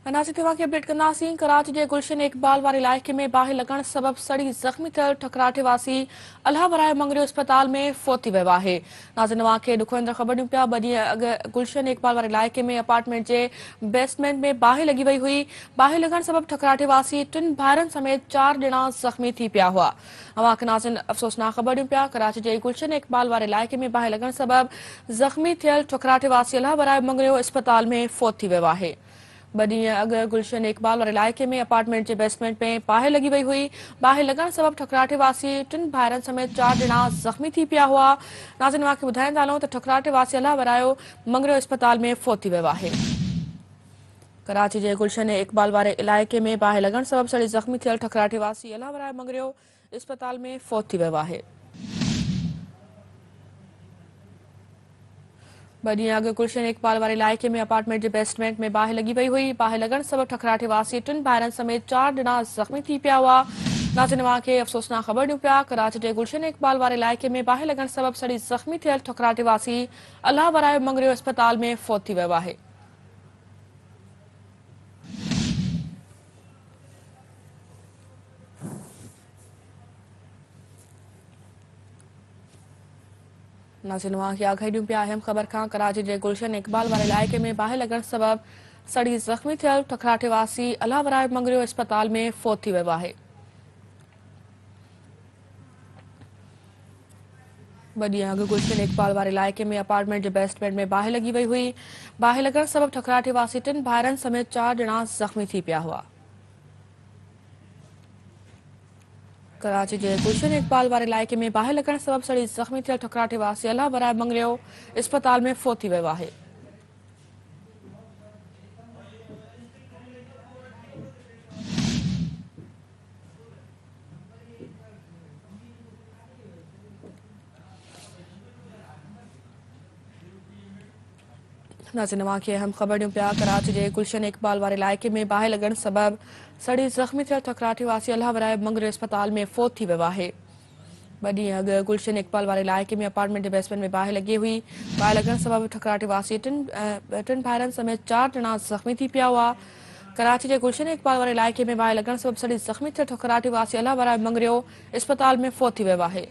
नाज़िर तव्हां खे अपडेट कंदासीं। कराची जे गुलशन इकबाल वारे इलाइक़े में बाहि लॻण सबबि सड़ी ज़ख़्मी थियल ठकराठे वासी अलाह वराए मंगरियो अस्पताल में फोत थी वियो आहे। नाज़िर तव्हां खे ॾुखो ईंदड़ ख़बर ॾियूं पिया। 2 ॾींहं अॻु गुलशन इकबाल वारे इलाइक़े में अपार्टमेंट जे बेसमेंट में बाहि लॻी वई हुई। बाहि लॻण सबबि ठकराठे वासी 3 भाइरनि समेत 4 ॼणा ज़ख़्मी थी पिया हुआ। तव्हां खे नाज़िर अफ़सोसनाक ख़बर ॾियूं पिया। कराची जे गुलशन इकबाल वारे इलाइक़े में बाहि लॻण सबबि ज़ख़्मी थियल ठकराठे वासी अलाह वराए मंगरियो अस्पताल में फोत थी वियो आहे। 2 ॾींहं अॻु गुलशन इकबाल वारे इलाइक़े में अपार्टमेंट जे बेसमेंट में बाहि लॻी वई हुई। बाहि लॻण सबबि ठकराठे वासी 3 भाइरनि समेत 4 ॼणा ज़ख़्मी थी पिया हुआ। नाज़िर तव्हां खे ॿुधाईंदा हलूं त ठकराठे वासी अलाह वरायो मंगरियो अस्पताल में फोत थी वियो आहे। कराची जे गुलशन इकबाल वारे इलाइक़े में बाहि लॻण सबबि सड़ी ज़ख़्मी थियल ठकराठे वासी अलाह वराए मंगरियो अस्पताल में फोत थी वियो आहे। 2 ॾींहं अॻु गुलशन इकबाल वारे इलाइक़े में अपार्टमेंट जे बेसमेंट में बाहि लॻी वई हुई। बाहि लॻण सबबि ठकराठे वासी 3 भाइरनि समेत 4 ॼणा ज़ख़्मी थी पिया हुआ। नाज़िर तव्हां खे अफ़सोसनाक ख़बर ॾियूं पिया। कराची जे गुलशन इकबाल वारे इलाइक़े में बाहि लॻण सबबि सड़ी ज़ख़्मी थियल ठकराठे वासी अलाह वराए मंगरियो अस्पताल में फोत थी वियो आहे। नाज़िर तव्हां खे आगाही ॾियूं पिया अहम ख़बर खां। कराची जे गुलशन इकबाल वारे इलाइक़े में बाहि लॻण सबबि सड़ी ज़ख़्मी थियल ठकराठे वासी अलाह वराए मंगरियो अस्पताल में फोत थी वियो आहे। 2 ॾींहं अॻु गुलशन इकबाल वारे इलाइक़े में अपार्टमेंट जे बेसमेंट में बाहि लॻी वई हुई। बाहि लॻण सबबि ठकराठे वासी 3 भाइरनि समेत 4 ॼणा ज़ख़्मी थी पिया हुआ। कराची जे गुलशन इकबाल वारे इलाइक़े में बाहि लॻण सबबि सड़ी ज़ख़्मी थियल ठकराठे वासी अलाह वराए मंगरियो अस्पताल में फोत थी वियो आहे। नाज़िर तव्हां खे अहम ख़बर ॾियूं पिया। कराची जे गुलशन इकबाल वारे इलाइक़े में बाहि लॻण सबबि सड़ी ज़ख़्मी थियल ठकराठे वासी अलाह वराए मंगरियो अस्पताल में फोत थी वियो आहे। 2 ॾींहं अॻु गुलशन इकबाल वारे इलाइक़े में अपार्टमेंट जे बेसमेंट में बाहि लॻी हुई। बाहि लॻण सबबि ठकराठे वासी 3 भाइरनि समेत 4 ॼणा ज़ख़्मी थी पिया हुआ। कराची जे गुलशन इकबाल वारे इलाइक़े में बाहि लॻण सबबि सड़ी ज़ख़्मी थियल ठकराठे वासी अलाह वराए मंगरियो अस्पताल में फोत थी वियो आहे।